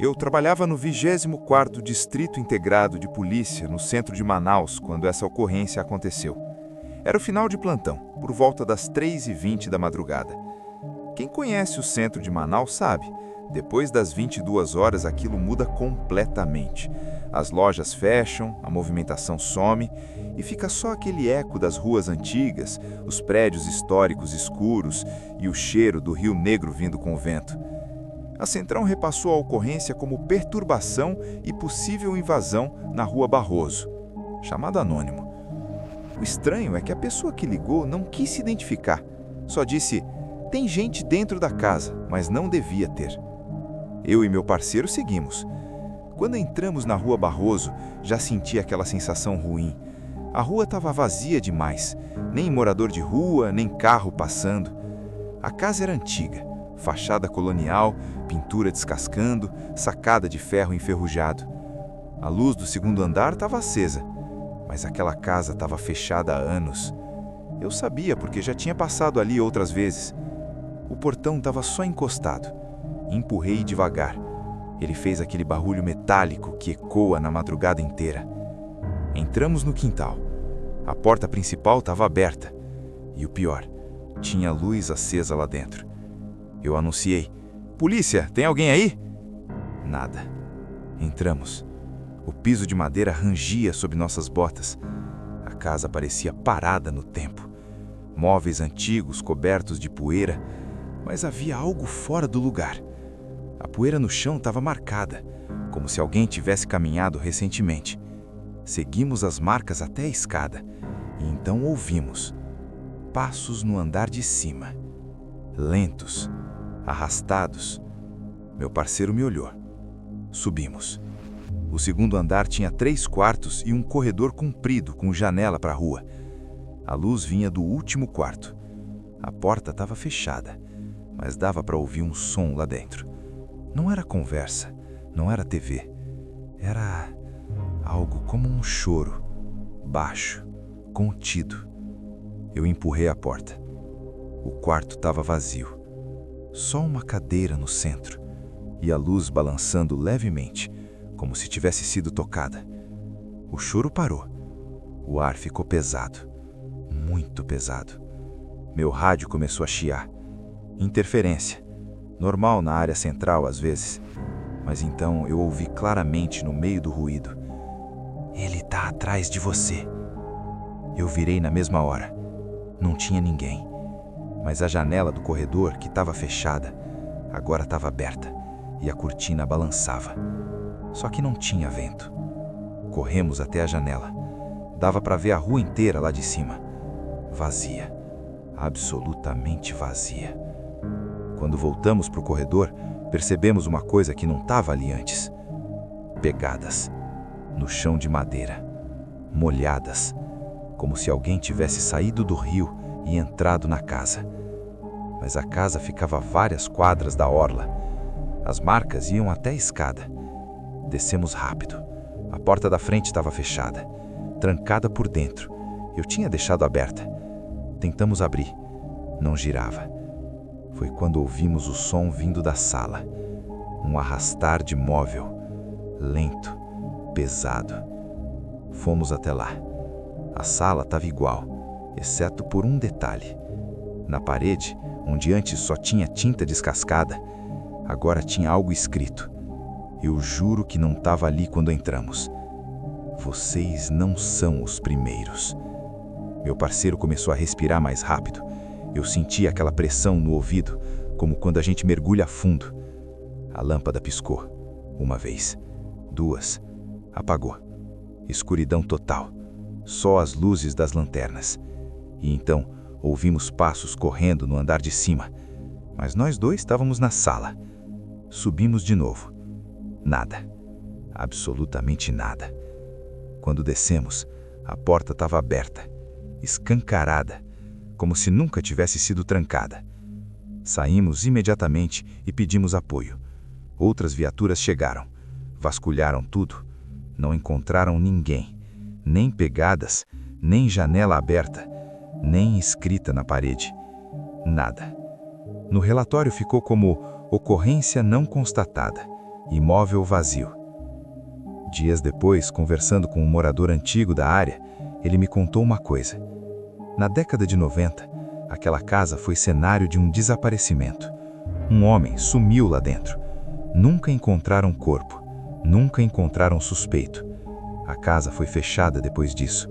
Eu trabalhava no 24º Distrito Integrado de Polícia, no centro de Manaus, quando essa ocorrência aconteceu. Era o final de plantão, por volta das 3h20 da madrugada. Quem conhece o centro de Manaus sabe, depois das 22 horas aquilo muda completamente. As lojas fecham, a movimentação some e fica só aquele eco das ruas antigas, os prédios históricos escuros e o cheiro do Rio Negro vindo com o vento. A Centrão repassou a ocorrência como perturbação e possível invasão na Rua Barroso, chamado anônimo. O estranho é que a pessoa que ligou não quis se identificar, só disse: "Tem gente dentro da casa, mas não devia ter." Eu e meu parceiro seguimos. Quando entramos na Rua Barroso, já senti aquela sensação ruim. A rua estava vazia demais, nem morador de rua, nem carro passando. A casa era antiga, fachada colonial, pintura descascando, sacada de ferro enferrujado. A luz do segundo andar estava acesa, mas aquela casa estava fechada há anos. Eu sabia porque já tinha passado ali outras vezes. O portão estava só encostado. Empurrei devagar. Ele fez aquele barulho metálico que ecoa na madrugada inteira. Entramos no quintal. A porta principal estava aberta. E o pior, tinha luz acesa lá dentro. Eu anunciei: "Polícia, tem alguém aí?" Nada. Entramos. O piso de madeira rangia sob nossas botas. A casa parecia parada no tempo. Móveis antigos cobertos de poeira, mas havia algo fora do lugar. A poeira no chão estava marcada, como se alguém tivesse caminhado recentemente. Seguimos as marcas até a escada, e então ouvimos passos no andar de cima. Lentos, arrastados. Meu parceiro me olhou. Subimos. O segundo andar tinha 3 quartos e um corredor comprido com janela para a rua. A luz vinha do último quarto. A porta estava fechada, mas dava para ouvir um som lá dentro. Não era conversa, não era TV. Era algo como um choro, baixo, contido. Eu empurrei a porta. O quarto estava vazio. Só uma cadeira no centro e a luz balançando levemente, como se tivesse sido tocada. O choro parou. O ar ficou pesado, muito pesado. Meu rádio começou a chiar. Interferência. Normal na área central às vezes. Mas então eu ouvi claramente no meio do ruído: "Ele está atrás de você." Eu virei na mesma hora. Não tinha ninguém. Mas a janela do corredor, que estava fechada, agora estava aberta e a cortina balançava. Só que não tinha vento. Corremos até a janela. Dava para ver a rua inteira lá de cima. Vazia. Absolutamente vazia. Quando voltamos para o corredor, percebemos uma coisa que não estava ali antes. Pegadas. No chão de madeira. Molhadas. Como se alguém tivesse saído do rio e entrado na casa. Mas a casa ficava a várias quadras da orla. As marcas iam até a escada. Descemos rápido. A porta da frente estava fechada, trancada por dentro. Eu tinha deixado aberta. Tentamos abrir. Não girava. Foi quando ouvimos o som vindo da sala. Um arrastar de móvel. Lento, pesado. Fomos até lá. A sala estava igual, exceto por um detalhe. Na parede, onde antes só tinha tinta descascada, agora tinha algo escrito. Eu juro que não estava ali quando entramos. "Vocês não são os primeiros." Meu parceiro começou a respirar mais rápido. Eu senti aquela pressão no ouvido, como quando a gente mergulha fundo. A lâmpada piscou. 1 vez. 2. Apagou. Escuridão total. Só as luzes das lanternas. E então ouvimos passos correndo no andar de cima. Mas nós dois estávamos na sala. Subimos de novo. Nada. Absolutamente nada. Quando descemos, a porta estava aberta, escancarada, como se nunca tivesse sido trancada. Saímos imediatamente e pedimos apoio. Outras viaturas chegaram, vasculharam tudo. Não encontraram ninguém, nem pegadas, nem janela aberta, nem escrita na parede. Nada. No relatório ficou como ocorrência não constatada, imóvel vazio. Dias depois, conversando com um morador antigo da área, ele me contou uma coisa. Na década de 90, aquela casa foi cenário de um desaparecimento. Um homem sumiu lá dentro. Nunca encontraram corpo, nunca encontraram suspeito. A casa foi fechada depois disso.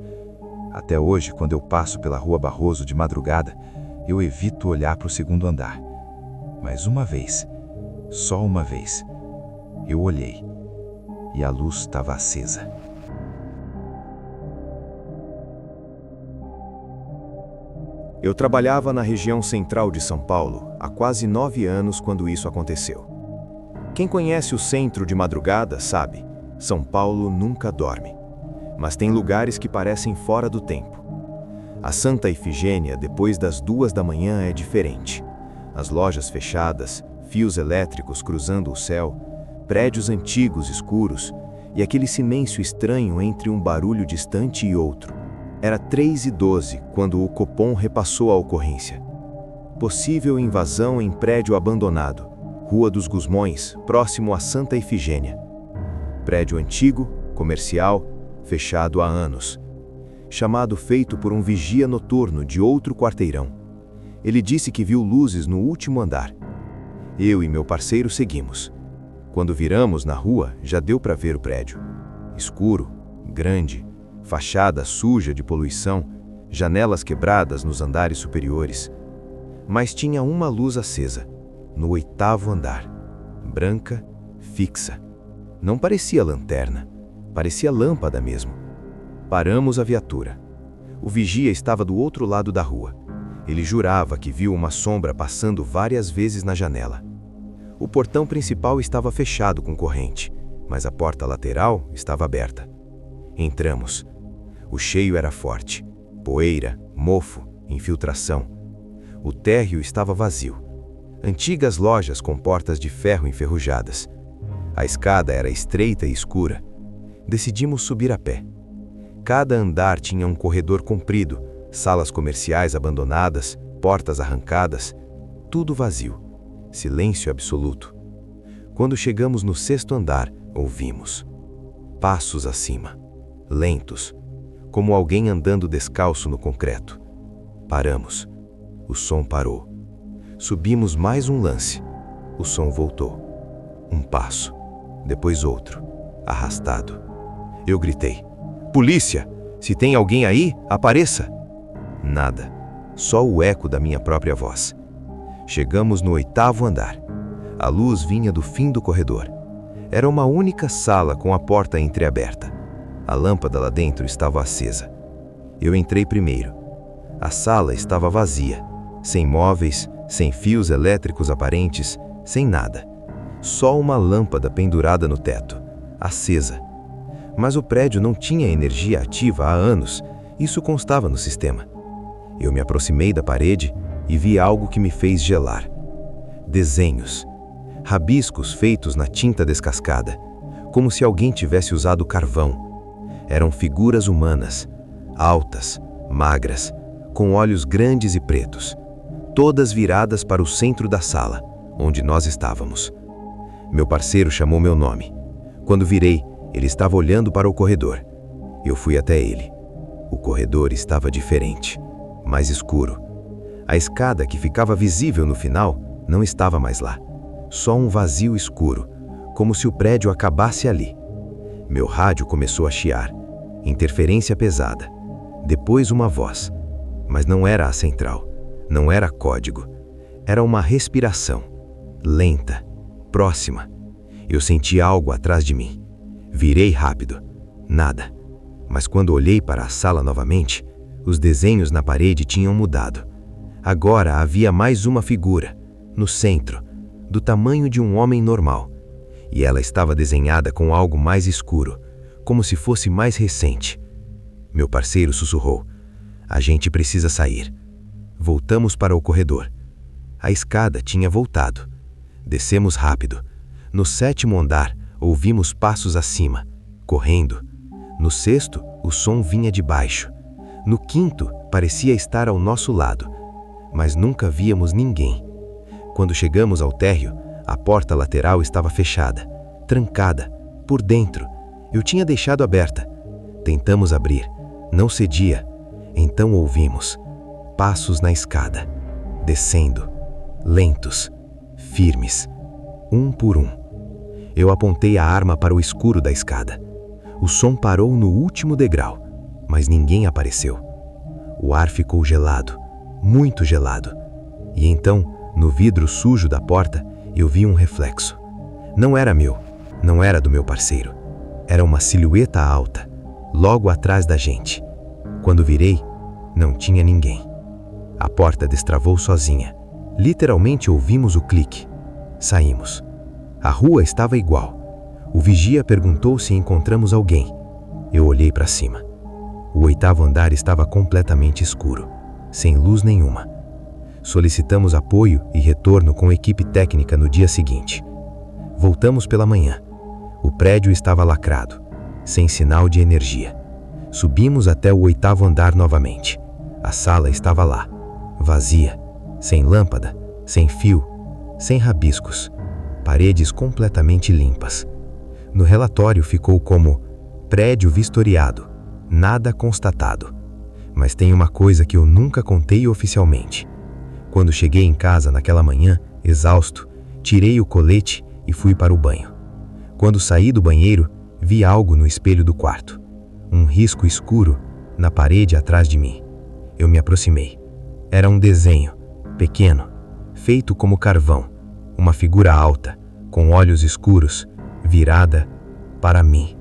Até hoje, quando eu passo pela Rua Barroso de madrugada, eu evito olhar para o segundo andar. Mas uma vez, só uma vez, eu olhei e a luz estava acesa. Eu trabalhava na região central de São Paulo há quase 9 anos quando isso aconteceu. Quem conhece o centro de madrugada sabe, São Paulo nunca dorme. Mas tem lugares que parecem fora do tempo. A Santa Ifigênia, depois das 2 da manhã, é diferente. As lojas fechadas, fios elétricos cruzando o céu, prédios antigos escuros e aquele silêncio estranho entre um barulho distante e outro. Era 3h12 quando o Copom repassou a ocorrência. Possível invasão em prédio abandonado, Rua dos Gusmões, próximo à Santa Ifigênia. Prédio antigo, comercial, fechado há anos. Chamado feito por um vigia noturno de outro quarteirão. Ele disse que viu luzes no último andar. Eu e meu parceiro seguimos. Quando viramos na rua, já deu para ver o prédio. Escuro, grande, fachada suja de poluição, janelas quebradas nos andares superiores. Mas tinha uma luz acesa, no 8º andar. Branca, fixa. Não parecia lanterna, parecia lâmpada mesmo. Paramos a viatura. O vigia estava do outro lado da rua. Ele jurava que viu uma sombra passando várias vezes na janela. O portão principal estava fechado com corrente, mas a porta lateral estava aberta. Entramos. O cheiro era forte. Poeira, mofo, infiltração. O térreo estava vazio. Antigas lojas com portas de ferro enferrujadas. A escada era estreita e escura. Decidimos subir a pé. Cada andar tinha um corredor comprido, salas comerciais abandonadas, portas arrancadas, tudo vazio. Silêncio absoluto. Quando chegamos no 6º andar, ouvimos passos acima, lentos, como alguém andando descalço no concreto. Paramos. O som parou. Subimos mais um lance. O som voltou. Um passo, depois outro, arrastado. Eu gritei: "Polícia! Se tem alguém aí, apareça!" Nada, só o eco da minha própria voz. Chegamos no 8º andar. A luz vinha do fim do corredor. Era uma única sala com a porta entreaberta. A lâmpada lá dentro estava acesa. Eu entrei primeiro. A sala estava vazia, sem móveis, sem fios elétricos aparentes, sem nada. Só uma lâmpada pendurada no teto, acesa. Mas o prédio não tinha energia ativa há anos, isso constava no sistema. Eu me aproximei da parede e vi algo que me fez gelar. Desenhos. Rabiscos feitos na tinta descascada, como se alguém tivesse usado carvão. Eram figuras humanas, altas, magras, com olhos grandes e pretos, todas viradas para o centro da sala, onde nós estávamos. Meu parceiro chamou meu nome. Quando virei, ele estava olhando para o corredor. Eu fui até ele. O corredor estava diferente, mais escuro. A escada que ficava visível no final não estava mais lá. Só um vazio escuro, como se o prédio acabasse ali. Meu rádio começou a chiar. Interferência pesada. Depois uma voz. Mas não era a central. Não era código. Era uma respiração. Lenta. Próxima. Eu senti algo atrás de mim. Virei rápido. Nada. Mas quando olhei para a sala novamente, os desenhos na parede tinham mudado. Agora havia mais uma figura, no centro, do tamanho de um homem normal. E ela estava desenhada com algo mais escuro, como se fosse mais recente. Meu parceiro sussurrou: "A gente precisa sair." Voltamos para o corredor. A escada tinha voltado. Descemos rápido. No 7º andar, ouvimos passos acima, correndo. No 6º, o som vinha de baixo. No 5º, parecia estar ao nosso lado, mas nunca víamos ninguém. Quando chegamos ao térreo, a porta lateral estava fechada. trancada, por dentro. Eu tinha deixado aberta. Tentamos abrir, não cedia. Então ouvimos passos na escada, descendo, lentos, firmes, um por um. Eu apontei a arma para o escuro da escada. O som parou no último degrau, mas ninguém apareceu. O ar ficou gelado, muito gelado. E então, no vidro sujo da porta, eu vi um reflexo. Não era meu, não era do meu parceiro. Era uma silhueta alta, logo atrás da gente. Quando virei, não tinha ninguém. A porta destravou sozinha. Literalmente ouvimos o clique. Saímos. A rua estava igual. O vigia perguntou se encontramos alguém. Eu olhei para cima. O 8º andar estava completamente escuro, sem luz nenhuma. Solicitamos apoio e retorno com equipe técnica no dia seguinte. Voltamos pela manhã. O prédio estava lacrado, sem sinal de energia. Subimos até o 8º andar novamente. A sala estava lá, vazia, sem lâmpada, sem fio, sem rabiscos, paredes completamente limpas. No relatório ficou como prédio vistoriado, nada constatado. Mas tem uma coisa que eu nunca contei oficialmente. Quando cheguei em casa naquela manhã, exausto, tirei o colete e fui para o banho. Quando saí do banheiro, vi algo no espelho do quarto. Um risco escuro na parede atrás de mim. Eu me aproximei. Era um desenho, pequeno, feito como carvão. Uma figura alta, com olhos escuros, virada para mim.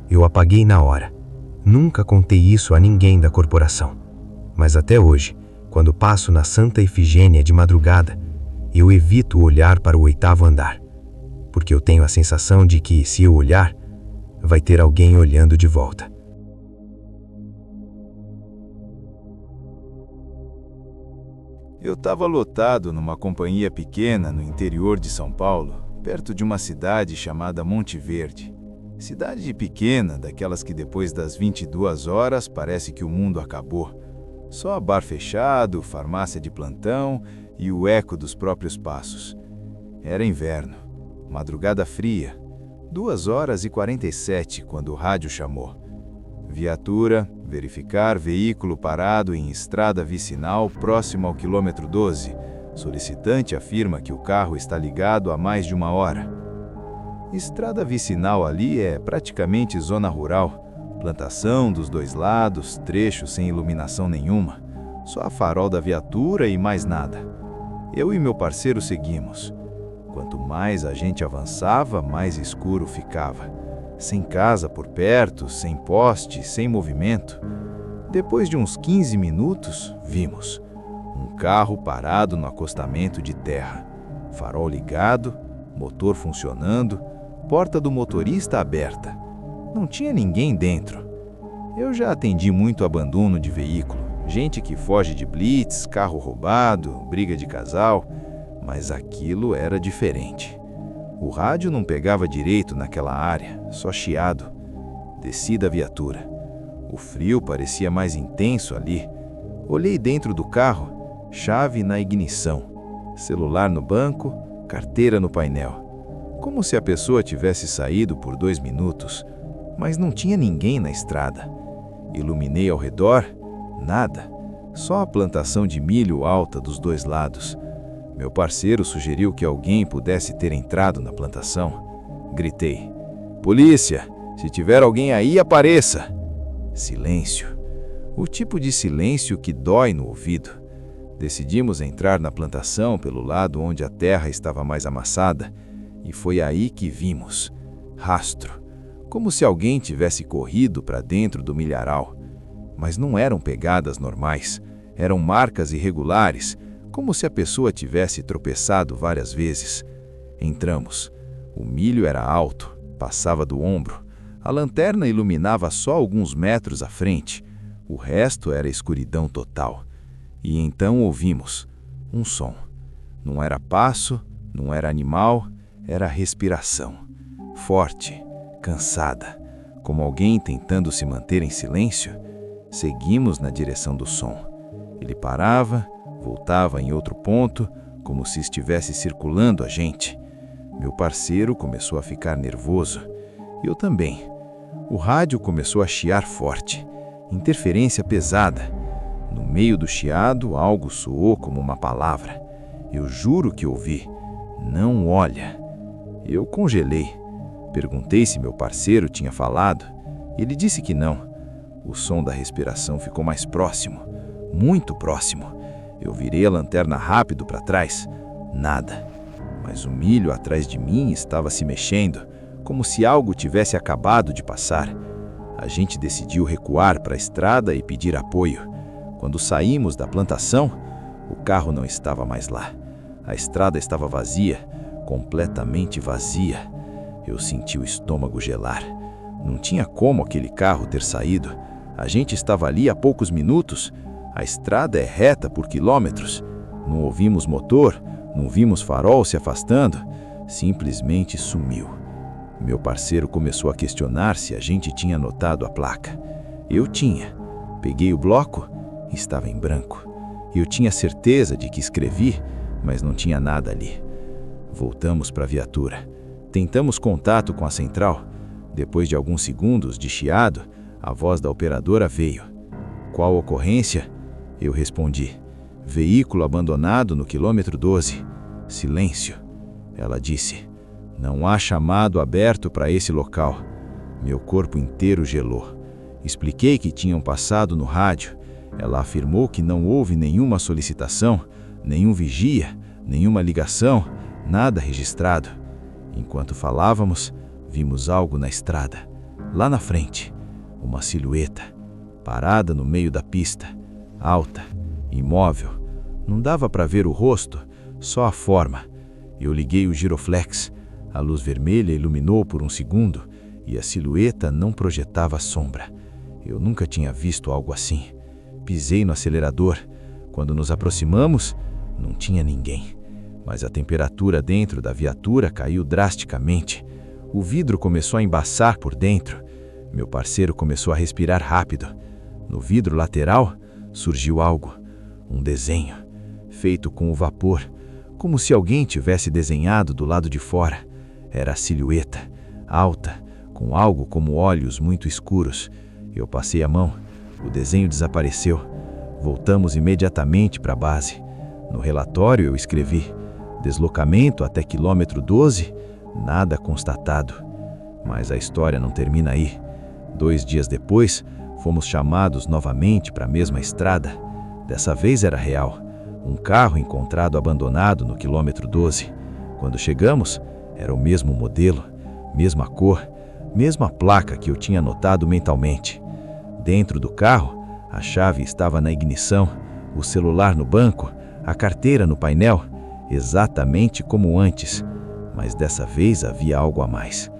Eu apaguei na hora. Nunca contei isso a ninguém da corporação. Mas até hoje, quando passo na Santa Efigênia de madrugada, eu evito olhar para o 8º andar. Porque eu tenho a sensação de que, se eu olhar, vai ter alguém olhando de volta. Eu estava lotado numa companhia pequena no interior de São Paulo, perto de uma cidade chamada Monte Verde. Cidade pequena, daquelas que depois das 22 horas parece que o mundo acabou. Só bar fechado, farmácia de plantão e o eco dos próprios passos. Era inverno, madrugada fria, 2h47 quando o rádio chamou. Viatura, verificar veículo parado em estrada vicinal próximo ao quilômetro 12. Solicitante afirma que o carro está ligado há mais de 1 hora. Estrada vicinal ali é praticamente zona rural. Plantação dos 2 lados, trecho sem iluminação nenhuma. Só a farol da viatura e mais nada. Eu e meu parceiro seguimos. Quanto mais a gente avançava, mais escuro ficava. Sem casa por perto, sem poste, sem movimento. Depois de uns 15 minutos, vimos um carro parado no acostamento de terra. Farol ligado, motor funcionando, porta do motorista aberta. Não tinha ninguém dentro. Eu já atendi muito abandono de veículo, gente que foge de blitz, carro roubado, briga de casal, mas aquilo era diferente. O rádio não pegava direito naquela área, só chiado. Desci da viatura. O frio parecia mais intenso ali. Olhei dentro do carro, chave na ignição, celular no banco, carteira no painel. Como se a pessoa tivesse saído por 2 minutos, mas não tinha ninguém na estrada. Iluminei ao redor, nada, só a plantação de milho alta dos 2 lados. Meu parceiro sugeriu que alguém pudesse ter entrado na plantação. Gritei: "Polícia! Se tiver alguém aí, apareça!" Silêncio. O tipo de silêncio que dói no ouvido. Decidimos entrar na plantação pelo lado onde a terra estava mais amassada, e foi aí que vimos rastro, como se alguém tivesse corrido para dentro do milharal. Mas não eram pegadas normais, eram marcas irregulares, como se a pessoa tivesse tropeçado várias vezes. Entramos. O milho era alto, passava do ombro. A lanterna iluminava só alguns metros à frente. O resto era escuridão total. E então ouvimos um som. Não era passo, não era animal, era respiração. Forte, cansada, como alguém tentando se manter em silêncio. Seguimos na direção do som. Ele parava, voltava em outro ponto, como se estivesse circulando a gente. Meu parceiro começou a ficar nervoso. Eu também. O rádio começou a chiar forte. Interferência pesada. No meio do chiado, algo soou como uma palavra. Eu juro que ouvi. Não olha. Eu congelei. Perguntei se meu parceiro tinha falado. Ele disse que não. O som da respiração ficou mais próximo. Muito próximo. Eu virei a lanterna rápido para trás. Nada. Mas o milho atrás de mim estava se mexendo, como se algo tivesse acabado de passar. A gente decidiu recuar para a estrada e pedir apoio. Quando saímos da plantação, o carro não estava mais lá. A estrada estava vazia, completamente vazia. Eu senti o estômago gelar. Não tinha como aquele carro ter saído. A gente estava ali há poucos minutos. A estrada é reta por quilômetros. Não ouvimos motor, não vimos farol se afastando. Simplesmente sumiu. Meu parceiro começou a questionar se a gente tinha anotado a placa. Eu tinha. Peguei o bloco e estava em branco. Eu tinha certeza de que escrevi, mas não tinha nada ali. Voltamos para a viatura. Tentamos contato com a central. Depois de alguns segundos de chiado, a voz da operadora veio. Qual ocorrência? Eu respondi. Veículo abandonado no quilômetro 12. Silêncio. Ela disse. Não há chamado aberto para esse local. Meu corpo inteiro gelou. Expliquei que tinham passado no rádio. Ela afirmou que não houve nenhuma solicitação, nenhum vigia, nenhuma ligação, nada registrado. Enquanto falávamos, vimos algo na estrada. Lá na frente, uma silhueta, parada no meio da pista, alta, imóvel. Não dava para ver o rosto, só a forma. Eu liguei o giroflex. A luz vermelha iluminou por um segundo e a silhueta não projetava sombra. Eu nunca tinha visto algo assim. Pisei no acelerador. Quando nos aproximamos, não tinha ninguém. Mas a temperatura dentro da viatura caiu drasticamente. O vidro começou a embaçar por dentro. Meu parceiro começou a respirar rápido. No vidro lateral surgiu algo. Um desenho, feito com o vapor, como se alguém tivesse desenhado do lado de fora. Era a silhueta, alta, com algo como olhos muito escuros. Eu passei a mão. O desenho desapareceu. Voltamos imediatamente para a base. No relatório eu escrevi: deslocamento até quilômetro 12, nada constatado. Mas a história não termina aí. 2 dias depois, fomos chamados novamente para a mesma estrada. Dessa vez era real. Um carro encontrado abandonado no quilômetro 12. Quando chegamos, era o mesmo modelo, mesma cor, mesma placa que eu tinha anotado mentalmente. Dentro do carro, a chave estava na ignição, o celular no banco, a carteira no painel, exatamente como antes. Mas dessa vez havia algo a mais.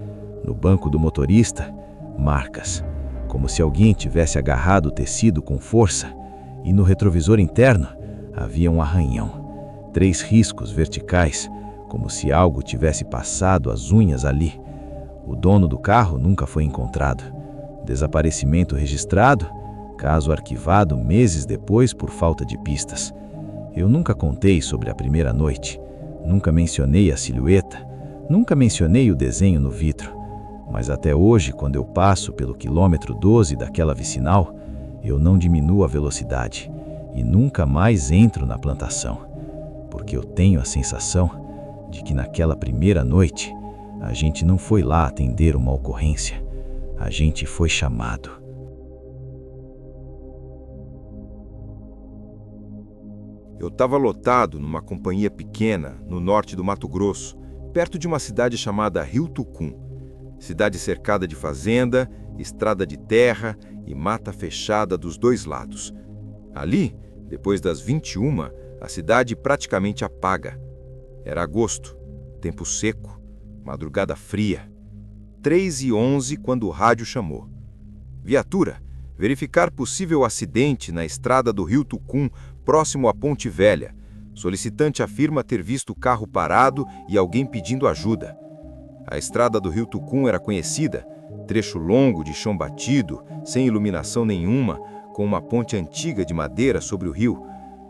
No banco do motorista, marcas, como se alguém tivesse agarrado o tecido com força. E no retrovisor interno, havia um arranhão. 3 riscos verticais, como se algo tivesse passado as unhas ali. O dono do carro nunca foi encontrado. Desaparecimento registrado, caso arquivado meses depois por falta de pistas. Eu nunca contei sobre a primeira noite, nunca mencionei a silhueta, nunca mencionei o desenho no vidro. Mas até hoje, quando eu passo pelo quilômetro 12 daquela vicinal, eu não diminuo a velocidade e nunca mais entro na plantação, porque eu tenho a sensação de que naquela primeira noite a gente não foi lá atender uma ocorrência, a gente foi chamado. Eu estava lotado numa companhia pequena no norte do Mato Grosso, perto de uma cidade chamada Rio Tucum. Cidade cercada de fazenda, estrada de terra e mata fechada dos 2 lados. Ali, depois das 21, a cidade praticamente apaga. Era agosto, tempo seco, madrugada fria. 3h11 quando o rádio chamou. Viatura, verificar possível acidente na estrada do Rio Tucum, próximo à Ponte Velha. Solicitante afirma ter visto o carro parado e alguém pedindo ajuda. A estrada do Rio Tucum era conhecida, trecho longo de chão batido, sem iluminação nenhuma, com uma ponte antiga de madeira sobre o rio.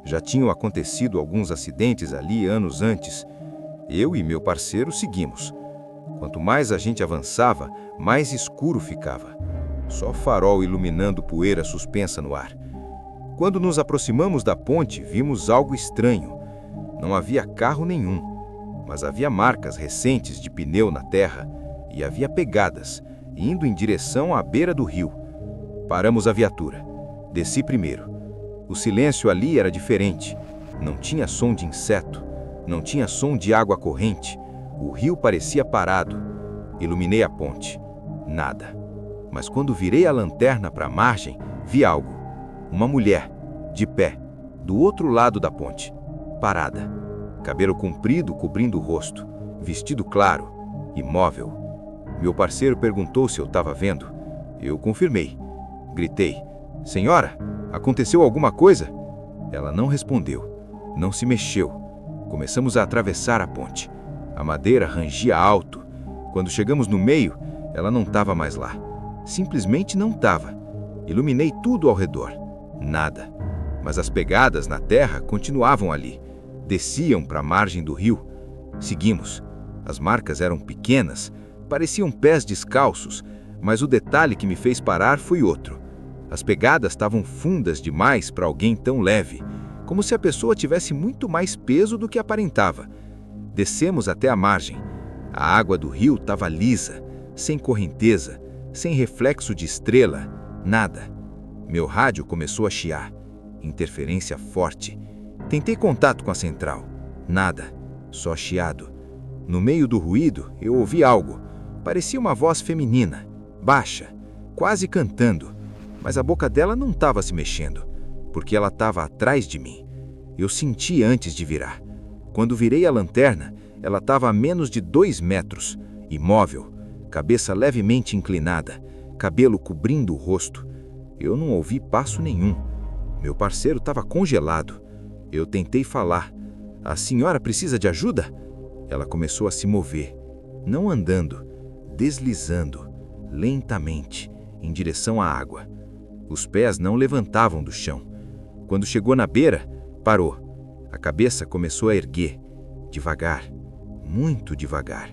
Já tinham acontecido alguns acidentes ali anos antes. Eu e meu parceiro seguimos. Quanto mais a gente avançava, mais escuro ficava. Só farol iluminando poeira suspensa no ar. Quando nos aproximamos da ponte, vimos algo estranho. Não havia carro nenhum, mas havia marcas recentes de pneu na terra e havia pegadas, indo em direção à beira do rio. Paramos a viatura. Desci primeiro. O silêncio ali era diferente. Não tinha som de inseto, não tinha som de água corrente. O rio parecia parado. Iluminei a ponte. Nada. Mas quando virei a lanterna para a margem, vi algo. Uma mulher, de pé, do outro lado da ponte, parada. Cabelo comprido cobrindo o rosto, vestido claro, imóvel. Meu parceiro perguntou se eu estava vendo. Eu confirmei. Gritei: "Senhora, aconteceu alguma coisa?" Ela não respondeu, não se mexeu. Começamos a atravessar a ponte. A madeira rangia alto. Quando chegamos no meio, ela não estava mais lá. Simplesmente não estava. Iluminei tudo ao redor. Nada. Mas as pegadas na terra continuavam ali. Desciam para a margem do rio. Seguimos. As marcas eram pequenas, pareciam pés descalços, mas o detalhe que me fez parar foi outro. As pegadas estavam fundas demais para alguém tão leve, como se a pessoa tivesse muito mais peso do que aparentava. Descemos até a margem. A água do rio estava lisa, sem correnteza, sem reflexo de estrela, nada. Meu rádio começou a chiar. Interferência forte. Tentei contato com a central. Nada. Só chiado. No meio do ruído, eu ouvi algo. Parecia uma voz feminina, baixa, quase cantando. Mas a boca dela não estava se mexendo, porque ela estava atrás de mim. Eu senti antes de virar. Quando virei a lanterna, ela estava a menos de 2 metros, imóvel, cabeça levemente inclinada, cabelo cobrindo o rosto. Eu não ouvi passo nenhum. Meu parceiro estava congelado. Eu tentei falar. "A senhora precisa de ajuda?" Ela começou a se mover, não andando, deslizando, lentamente, em direção à água. Os pés não levantavam do chão. Quando chegou na beira, parou. A cabeça começou a erguer, devagar, muito devagar.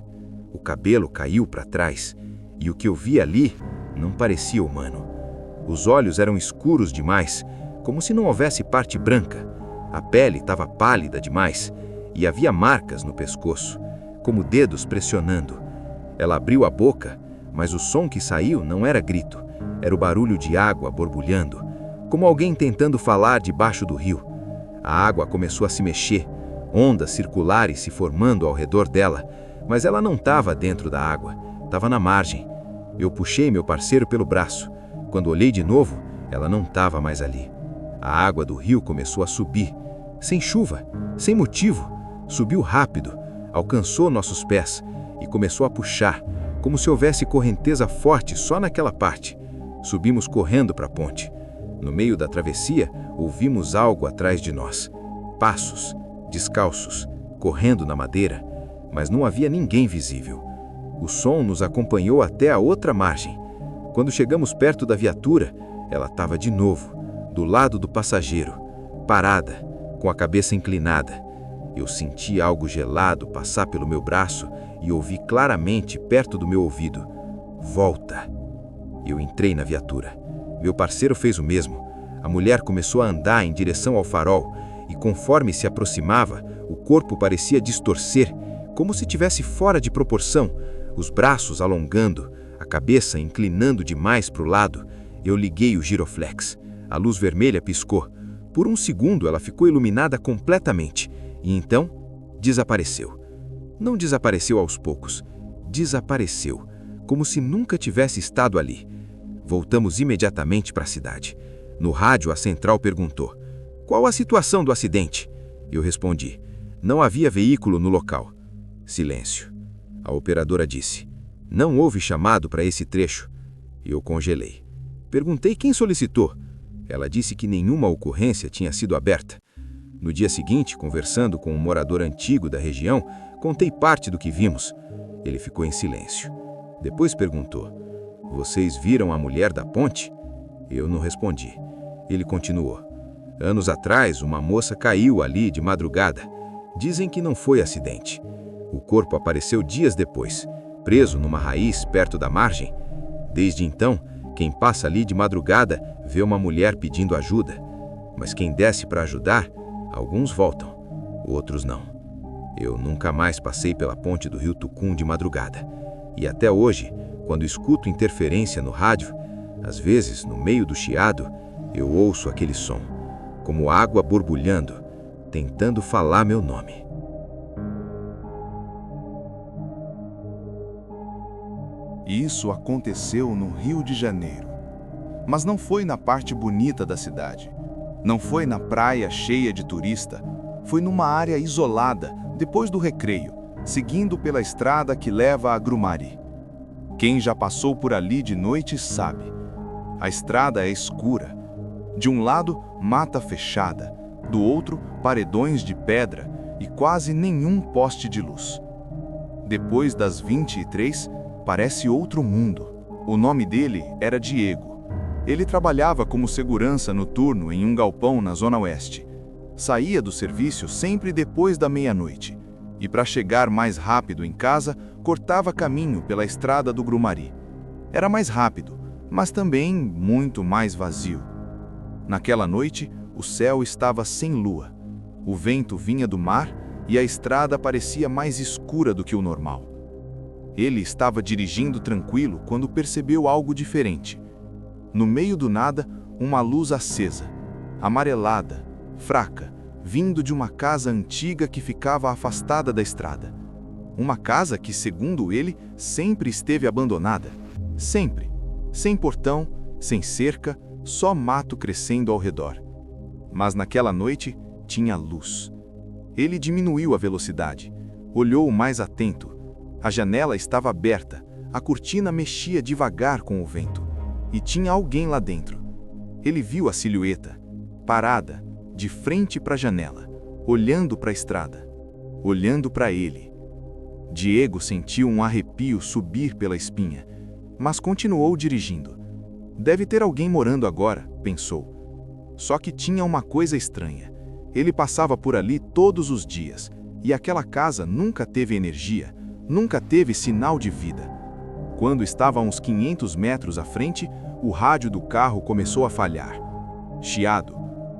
O cabelo caiu para trás, e o que eu vi ali não parecia humano. Os olhos eram escuros demais, como se não houvesse parte branca. A pele estava pálida demais, e havia marcas no pescoço, como dedos pressionando. Ela abriu a boca, mas o som que saiu não era grito, era o barulho de água borbulhando, como alguém tentando falar debaixo do rio. A água começou a se mexer, ondas circulares se formando ao redor dela, mas ela não estava dentro da água, estava na margem. Eu puxei meu parceiro pelo braço. Quando olhei de novo, ela não estava mais ali. A água do rio começou a subir, sem chuva, sem motivo. Subiu rápido, alcançou nossos pés e começou a puxar, como se houvesse correnteza forte só naquela parte. Subimos correndo para a ponte. No meio da travessia, ouvimos algo atrás de nós. Passos, descalços, correndo na madeira, mas não havia ninguém visível. O som nos acompanhou até a outra margem. Quando chegamos perto da viatura, ela estava de novo, do lado do passageiro, parada, com a cabeça inclinada. Eu senti algo gelado passar pelo meu braço e ouvi claramente perto do meu ouvido: "Volta." Eu entrei na viatura. Meu parceiro fez o mesmo. A mulher começou a andar em direção ao farol e, conforme se aproximava, o corpo parecia distorcer, como se estivesse fora de proporção, os braços alongando, a cabeça inclinando demais para o lado. Eu liguei o giroflex. A luz vermelha piscou. Por um segundo ela ficou iluminada completamente. E então, desapareceu. Não desapareceu aos poucos. Desapareceu, como se nunca tivesse estado ali. Voltamos imediatamente para a cidade. No rádio, a central perguntou: "Qual a situação do acidente?" Eu respondi: "Não havia veículo no local." Silêncio. A operadora disse: "Não houve chamado para esse trecho." Eu congelei. Perguntei quem solicitou. Ela disse que nenhuma ocorrência tinha sido aberta. No dia seguinte, conversando com um morador antigo da região, contei parte do que vimos. Ele ficou em silêncio. Depois perguntou: "Vocês viram a mulher da ponte?" Eu não respondi. Ele continuou: "Anos atrás, uma moça caiu ali de madrugada. Dizem que não foi acidente. O corpo apareceu dias depois, preso numa raiz perto da margem. Desde então, quem passa ali de madrugada vê uma mulher pedindo ajuda. Mas quem desce para ajudar, alguns voltam, outros não. Eu nunca mais passei pela ponte do rio Tucum de madrugada. E até hoje, quando escuto interferência no rádio, às vezes, no meio do chiado, eu ouço aquele som, como água borbulhando, tentando falar meu nome. Isso aconteceu no Rio de Janeiro. Mas não foi na parte bonita da cidade. Não foi na praia cheia de turista. Foi numa área isolada, depois do recreio, seguindo pela estrada que leva a Grumari. Quem já passou por ali de noite sabe. A estrada é escura. De um lado, mata fechada. Do outro, paredões de pedra e quase nenhum poste de luz. Depois das 23, parece outro mundo. O nome dele era Diego. Ele trabalhava como segurança noturno em um galpão na Zona Oeste. Saía do serviço sempre depois da meia-noite. E para chegar mais rápido em casa, cortava caminho pela estrada do Grumari. Era mais rápido, mas também muito mais vazio. Naquela noite, o céu estava sem lua. O vento vinha do mar e a estrada parecia mais escura do que o normal. Ele estava dirigindo tranquilo quando percebeu algo diferente. No meio do nada, uma luz acesa, amarelada, fraca, vindo de uma casa antiga que ficava afastada da estrada. Uma casa que, segundo ele, sempre esteve abandonada. Sempre. Sem portão, sem cerca, só mato crescendo ao redor. Mas naquela noite, tinha luz. Ele diminuiu a velocidade, olhou mais atento. A janela estava aberta, a cortina mexia devagar com o vento. E tinha alguém lá dentro. Ele viu a silhueta, parada, de frente para a janela, olhando para a estrada, olhando para ele. Diego sentiu um arrepio subir pela espinha, mas continuou dirigindo. Deve ter alguém morando agora, pensou. Só que tinha uma coisa estranha. Ele passava por ali todos os dias, e aquela casa nunca teve energia, nunca teve sinal de vida. Quando estava a uns 500 metros à frente, o rádio do carro começou a falhar. Chiado.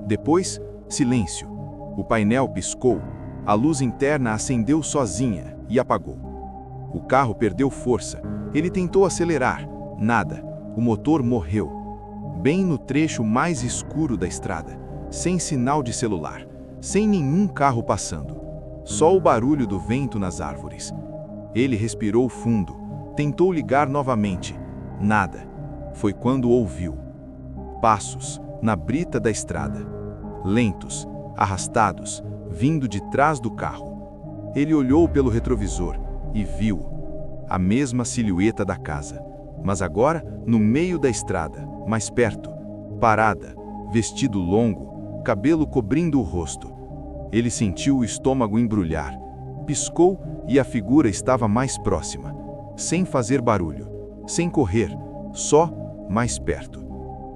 Depois, silêncio. O painel piscou, a luz interna acendeu sozinha e apagou. O carro perdeu força. Ele tentou acelerar. Nada. O motor morreu. Bem no trecho mais escuro da estrada, sem sinal de celular, sem nenhum carro passando. Só o barulho do vento nas árvores. Ele respirou fundo. Tentou ligar novamente. Nada. Foi quando ouviu passos na brita da estrada, lentos, arrastados, vindo de trás do carro. Ele olhou pelo retrovisor e viu a mesma silhueta da casa, mas agora no meio da estrada, mais perto, parada, vestido longo, cabelo cobrindo o rosto. Ele sentiu o estômago embrulhar, piscou e a figura estava mais próxima, sem fazer barulho, sem correr, só mais perto.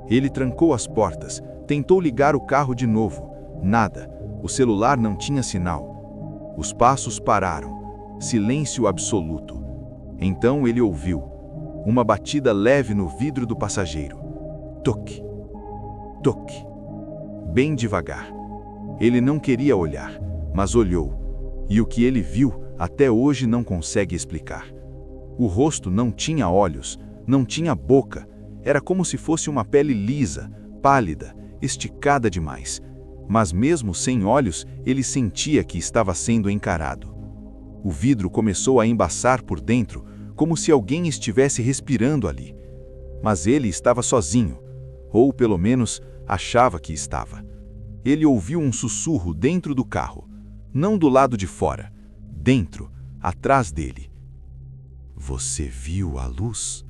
Ele trancou as portas, tentou ligar o carro de novo. Nada. O celular não tinha sinal. Os passos pararam. Silêncio absoluto. Então ele ouviu uma batida leve no vidro do passageiro. Toque. Toque. Bem devagar. Ele não queria olhar, mas olhou. E o que ele viu até hoje não consegue explicar. O rosto não tinha olhos, não tinha boca. Era como se fosse uma pele lisa, pálida, esticada demais. Mas mesmo sem olhos, ele sentia que estava sendo encarado. O vidro começou a embaçar por dentro, como se alguém estivesse respirando ali. Mas ele estava sozinho, ou pelo menos achava que estava. Ele ouviu um sussurro dentro do carro, não do lado de fora, dentro, atrás dele. Você viu a luz?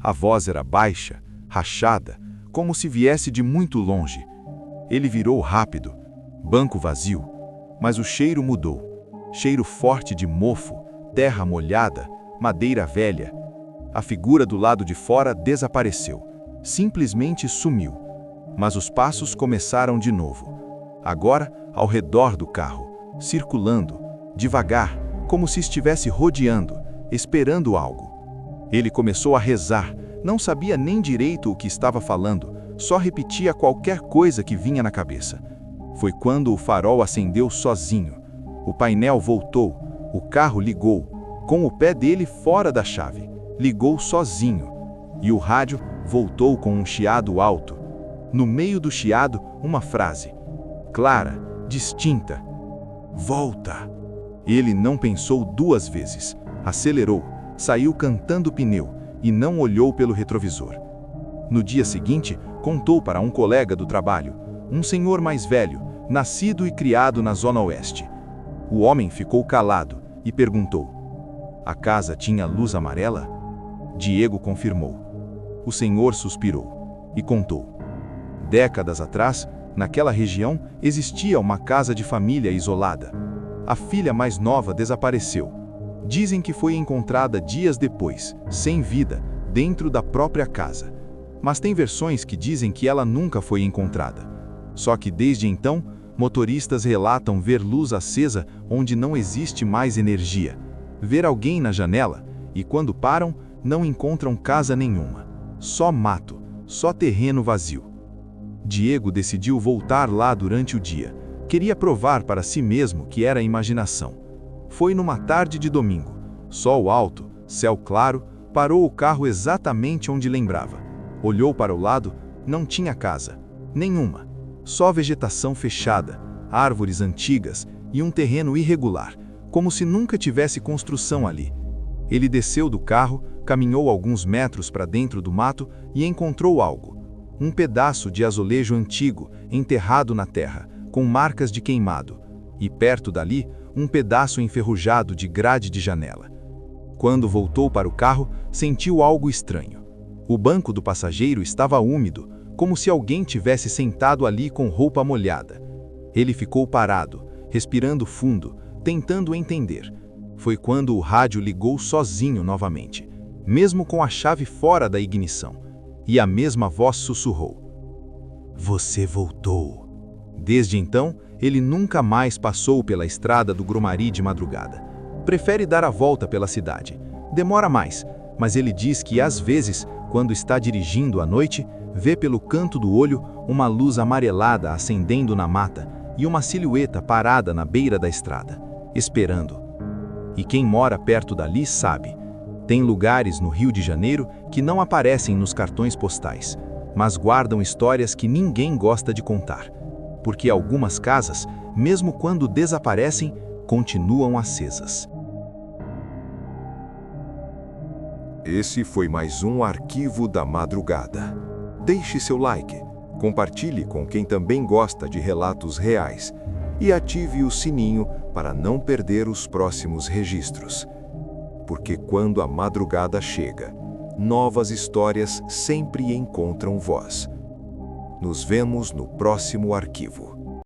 A voz era baixa, rachada, como se viesse de muito longe. Ele virou rápido, banco vazio, mas o cheiro mudou. Cheiro forte de mofo, terra molhada, madeira velha. A figura do lado de fora desapareceu, simplesmente sumiu. Mas os passos começaram de novo. Agora, ao redor do carro, circulando, devagar, como se estivesse rodeando, esperando algo. Ele começou a rezar, não sabia nem direito o que estava falando, só repetia qualquer coisa que vinha na cabeça. Foi quando o farol acendeu sozinho. O painel voltou, o carro ligou, com o pé dele fora da chave. Ligou sozinho. E o rádio voltou com um chiado alto. No meio do chiado, uma frase. Clara, distinta. Volta! Ele não pensou duas vezes. Acelerou, saiu cantando pneu e não olhou pelo retrovisor. No dia seguinte, contou para um colega do trabalho, um senhor mais velho, nascido e criado na Zona Oeste. O homem ficou calado e perguntou: a casa tinha luz amarela? Diego confirmou. O senhor suspirou e contou. Décadas atrás, naquela região, existia uma casa de família isolada. A filha mais nova desapareceu. Dizem que foi encontrada dias depois, sem vida, dentro da própria casa. Mas tem versões que dizem que ela nunca foi encontrada. Só que desde então, motoristas relatam ver luz acesa onde não existe mais energia, ver alguém na janela e, quando param, não encontram casa nenhuma. Só mato, só terreno vazio. Diego decidiu voltar lá durante o dia. Queria provar para si mesmo que era imaginação. Foi numa tarde de domingo. Sol alto, céu claro, parou o carro exatamente onde lembrava. Olhou para o lado, não tinha casa. Nenhuma. Só vegetação fechada, árvores antigas e um terreno irregular, como se nunca tivesse construção ali. Ele desceu do carro, caminhou alguns metros para dentro do mato e encontrou algo. Um pedaço de azulejo antigo, enterrado na terra, com marcas de queimado. E perto dali, um pedaço enferrujado de grade de janela. Quando voltou para o carro, sentiu algo estranho. O banco do passageiro estava úmido, como se alguém tivesse sentado ali com roupa molhada. Ele ficou parado, respirando fundo, tentando entender. Foi quando o rádio ligou sozinho novamente, mesmo com a chave fora da ignição, e a mesma voz sussurrou: "Você voltou." Desde então, ele nunca mais passou pela estrada do Grumari de madrugada. Prefere dar a volta pela cidade. Demora mais, mas ele diz que às vezes, quando está dirigindo à noite, vê pelo canto do olho uma luz amarelada acendendo na mata e uma silhueta parada na beira da estrada, esperando. E quem mora perto dali sabe. Tem lugares no Rio de Janeiro que não aparecem nos cartões postais, mas guardam histórias que ninguém gosta de contar. Porque algumas casas, mesmo quando desaparecem, continuam acesas. Esse foi mais um Arquivo da Madrugada. Deixe seu like, compartilhe com quem também gosta de relatos reais e ative o sininho para não perder os próximos registros. Porque quando a madrugada chega, novas histórias sempre encontram voz. Nos vemos no próximo arquivo.